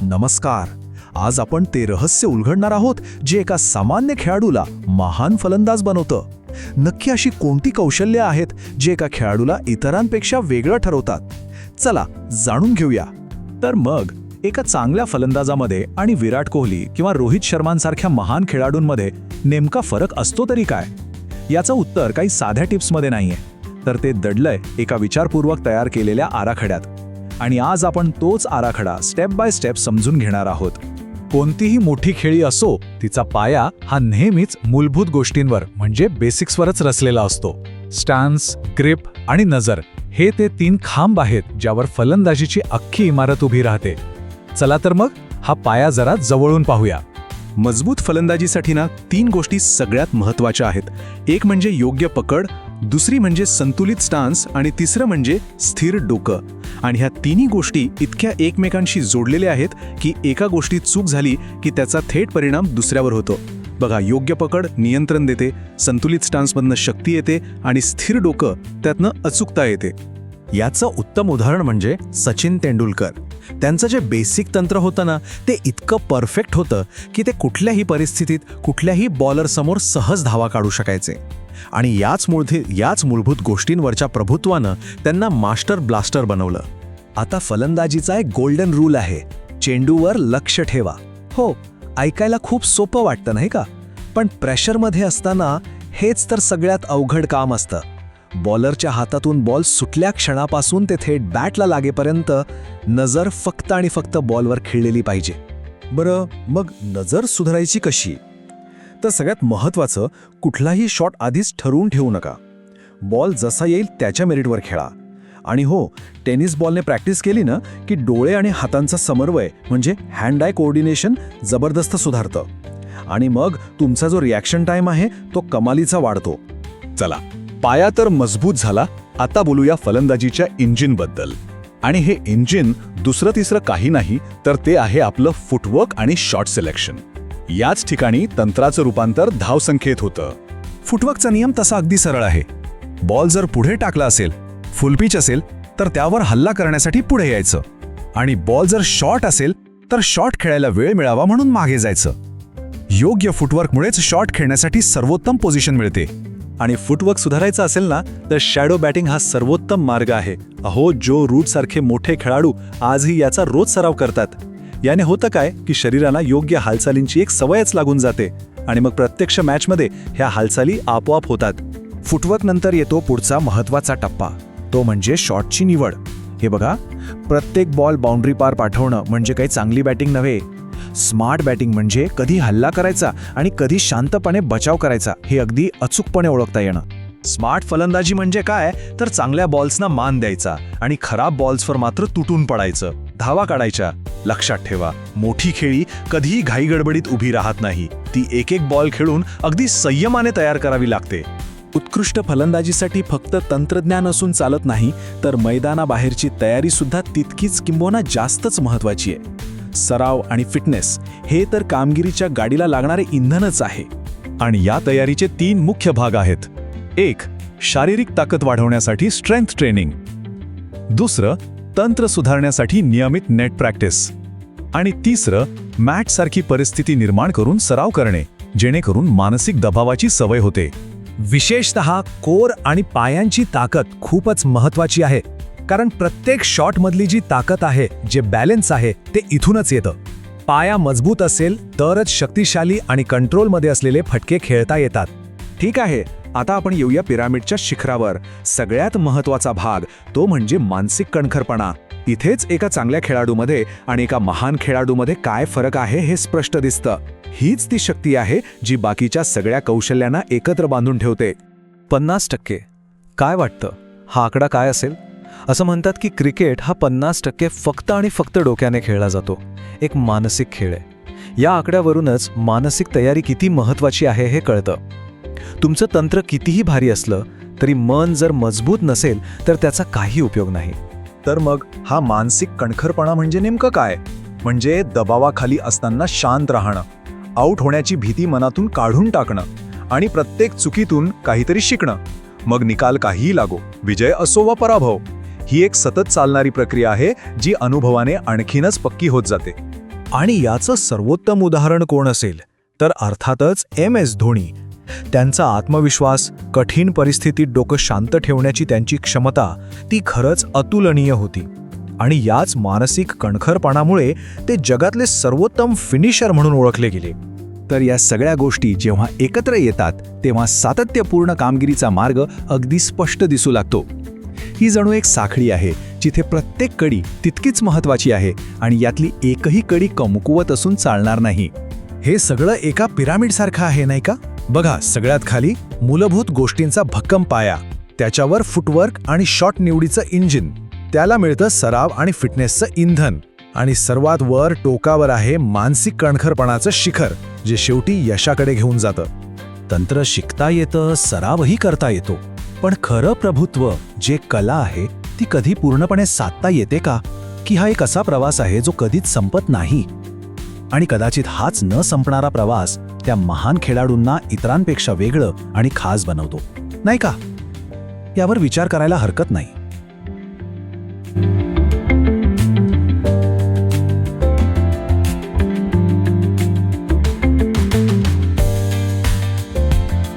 नमस्कार. आज आपण ते रहस्य उलगडणार आहोत जे एका सामान्य खेळाडूला महान फलंदाज बनवतं. नक्की अशी कोणती कौशल्ये आहेत जे एका खेळाडूला इतरांपेक्षा वेगळं ठरवतात? चला जाणून घेऊया. तर मग एका चांगल्या फलंदाजामध्ये आणि विराट कोहली किंवा रोहित शर्मांसारख्या महान खेळाडूंमध्ये नेमका फरक असतो तरी काय? याचं उत्तर काही साध्या टिप्समध्ये नाहीये, तर ते दडलंय एका विचारपूर्वक तयार केलेल्या आराखड्यात. आणि आज आपण तोच आराखडा स्टेप बाय स्टेप समजून घेणार आहोत. कोणतीही मोठी खेळी असो, तिचा पाया हा नेहमीच मूलभूत गोष्टींवर म्हणजे बेसिक्सवरच रचलेला असतो. स्टॅन्स, ग्रिप आणि नजर हे ते 3 खांब आहेत ज्यावर फलंदाजीची अख्खी इमारत उभी राहते. चला तर मग हा पाया जरा जवळून पाहूया. मजबूत फलंदाजीसाठी 3 गोष्टी सगळ्यात महत्त्वाच्या आहेत. एक म्हणजे योग्य पकड, दुसरी म्हणजे संतुलित स्टान्स आणि तिसरं म्हणजे स्थिर डोकं. आणि ह्या तिन्ही गोष्टी इतक्या एकमेकांशी जोडलेल्या आहेत की एका गोष्टीत चूक झाली की त्याचा थेट परिणाम दुसऱ्यावर होतो. बघा, योग्य पकड नियंत्रण देते, संतुलित स्टान्समधनं शक्ती येते आणि स्थिर डोकं त्यातनं अचूकता येते. याचं उत्तम उदाहरण म्हणजे सचिन तेंडुलकर. त्यांचं जे बेसिक तंत्र होतं ना, ते इतकं परफेक्ट होतं की ते कुठल्याही परिस्थितीत कुठल्याही बॉलरसमोर सहज धावा काढू शकायचे. आणि याच मूलभूत गोष्टींवरच्या प्रभुत्वानं त्यांना मास्टर ब्लास्टर बनवलं. आता फलंदाजीचा एक गोल्डन रूल आहे, चेंडूवर लक्ष ठेवा. हो, ऐकायला खूप सोपं वाटतं नाही का? पण प्रेशरमध्ये असताना हेच तर सगळ्यात अवघड काम असतं. बॉलरच्या हातातून बॉल सुटल्या क्षणापासून ते थेट बॅटला लागेपर्यंत नजर फक्त आणि फक्त बॉलवर खिळलेली पाहिजे. बरं, मग नजर सुधारायची कशी? तर सगळ्यात महत्त्वाचं, कुठलाही शॉट आधीच ठरवून ठेवू नका. बॉल जसा येईल त्याच्या मेरिटवर खेळा. आणि हो, टेनिस बॉलने प्रॅक्टिस केली ना की डोळे आणि हातांचा समन्वय म्हणजे हँड आय कोऑर्डिनेशन जबरदस्त सुधारतं. आणि मग तुमचा जो रिॲक्शन टाइम आहे तो कमालीचा वाढतो. चला, पाया तर मजबूत झाला. आता बोलूया फलंदाजीच्या इंजिनबद्दल. आणि हे इंजिन दुसरं तिसरं काही नाही, तर ते आहे आपलं फुटवर्क आणि शॉट सिलेक्शन. याच ठिकाणी तंत्राचं रूपांतर धावसंख्येत होतं. फुटवर्कचा नियम तसा अगदी सरळ आहे. बॉल जर पुढे टाकला असेल, फुल पिच असेल, तर त्यावर हल्ला करण्यासाठी पुढे यायचं. आणि बॉल जर शॉर्ट असेल तर शॉट खेळायला वेळ मिळावा म्हणून मागे जायचं. योग्य फुटवर्कमुळेच शॉट खेळण्यासाठी सर्वोत्तम पोझिशन मिळते. आणि फुटवर्क सुधारायचा असेल ना, तर शॅडो बॅटिंग हा सर्वोत्तम मार्ग आहे. अहो, जो रूटसारखे मोठे खेळाडू आजही याचा रोज सराव करतात. याने होतं काय की शरीराला योग्य हालचालींची एक सवयच लागून जाते आणि मग प्रत्यक्ष मॅचमध्ये ह्या हालचाली आपोआप होतात. फुटवर्क नंतर येतो पुढचा महत्त्वाचा टप्पा, तो म्हणजे शॉटची निवड. हे बघा, प्रत्येक बॉल बाउंड्री पार पाठवणं म्हणजे काही चांगली बॅटिंग नव्हे. स्मार्ट बॅटिंग म्हणजे कधी हल्ला करायचा आणि कधी शांतपणे बचाव करायचा हे अगदी अचूकपणे ओळखता येणं. स्मार्ट फलंदाजी म्हणजे काय, तर चांगल्या बॉल्सना मान द्यायचा आणि खराब बॉल्सवर मात्र तुटून पडायचं, धावा काढायच्या. लक्षात ठेवा, मोठी खेळी कधीही घाईगडबडीत उभी राहत नाही. ती एक एक बॉल खेळून अगदी संयमाने तयार करावी लागते. उत्कृष्ट फलंदाजीसाठी फक्त तंत्रज्ञान असून चालत नाही, तर मैदानाबाहेरची तयारी सुद्धा तितकीच किंबहुना जास्तच महत्त्वाची आहे. सराव आणि फिटनेस हे तर कामगिरीच्या गाडीला लागणारे इंधनच आहे. आणि या तयारीचे 3 मुख्य भाग आहेत. 1. शारीरिक ताकद वाढवण्यासाठी स्ट्रेंथ ट्रेनिंग. दुसरं, तंत्र सुधारण्यासाठी नियमित नेट प्रॅक्टिस. आणि तिसरं, मॅचसारखी परिस्थिती निर्माण करून सराव करणे, जेणेकरून मानसिक दबावाची सवय होते. विशेषतः कोर आणि पायांची ताकद खूपच महत्त्वाची आहे, कारण प्रत्येक शॉटमधली जी ताकद आहे, जे बॅलन्स आहे, ते इथूनच येतं. पाया मजबूत असेल तरच शक्तिशाली आणि कंट्रोलमध्ये असलेले फटके खेळता येतात. ठीक आहे, आता आपण येऊया पिरामिडच्या शिखरावर. सगळ्यात महत्त्वाचा भाग तो म्हणजे मानसिक कणखरपणा. इथेच एका चांगल्या खेळाडूमध्ये आणि एका महान खेळाडूमध्ये काय फरक आहे हे स्पष्ट दिसतं. हीच ती शक्ती आहे जी बाकीच्या सगळ्या कौशल्यांना एकत्र बांधून ठेवते. 50%. काय वाटतं, हा आकडा काय असेल? असं म्हणतात की क्रिकेट हा 50% फक्त आणि फक्त डोक्याने खेळला जातो. एक मानसिक खेळ आहे. या आकड्यावरूनच मानसिक तयारी किती महत्त्वाची आहे हे कळतं. तुमचं तंत्र कितीही भारी असलं तरी मन जर मजबूत नसेल तर त्याचा काही उपयोग नाही. तर मग हा मानसिक कणखरपणा म्हणजे नेमकं काय? म्हणजे दबावाखाली असताना शांत राहणं, आऊट होण्याची भीती मनातून काढून टाकणं आणि प्रत्येक चुकीतून काहीतरी शिकणं. मग निकाल काहीही लागो, विजय असो वा पराभव, ही एक सतत चालणारी प्रक्रिया आहे जी अनुभवाने आणखीनच पक्की होत जाते. आणि याचं सर्वोत्तम उदाहरण कोण असेल तर अर्थातच MS धोनी. त्यांचा आत्मविश्वास, कठीण परिस्थितीत डोकं शांत ठेवण्याची त्यांची क्षमता ती खरंच अतुलनीय होती. आणि याच मानसिक कणखरपणामुळे ते जगातले सर्वोत्तम फिनिशर म्हणून ओळखले गेले. तर या सगळ्या गोष्टी जेव्हा एकत्र येतात तेव्हा सातत्यपूर्ण कामगिरीचा मार्ग अगदी स्पष्ट दिसू लागतो. ही जणू एक साखळी आहे जिथे प्रत्येक कडी तितकीच महत्त्वाची आहे आणि यातली एकही कडी कमकुवत असून चालणार नाही. हे सगळं एका पिरामिडसारखं आहे नाही का? बघा, सगळ्यात खाली मूलभूत गोष्टींचा भक्कम पाया, त्याच्यावर फुटवर्क आणि शॉट निवडीचं इंजिन, त्याला मिळतं सराव आणि फिटनेसचं इंधन, आणि सर्वात वर टोकावर आहे मानसिक कणखरपणाचं शिखर जे शेवटी यशाकडे घेऊन जातं. तंत्र शिकता येतं, सरावही करता येतो, पण खरं प्रभुत्व जे कला आहे ती कधी पूर्णपणे साधता येते का? की हा एक असा प्रवास आहे जो कधीच संपत नाही? आणि कदाचित हाच न संपणारा प्रवास त्या महान खेळाडूंना इतरांपेक्षा वेगळं आणि खास बनवतो, नाही का? यावर विचार करायला हरकत नाही.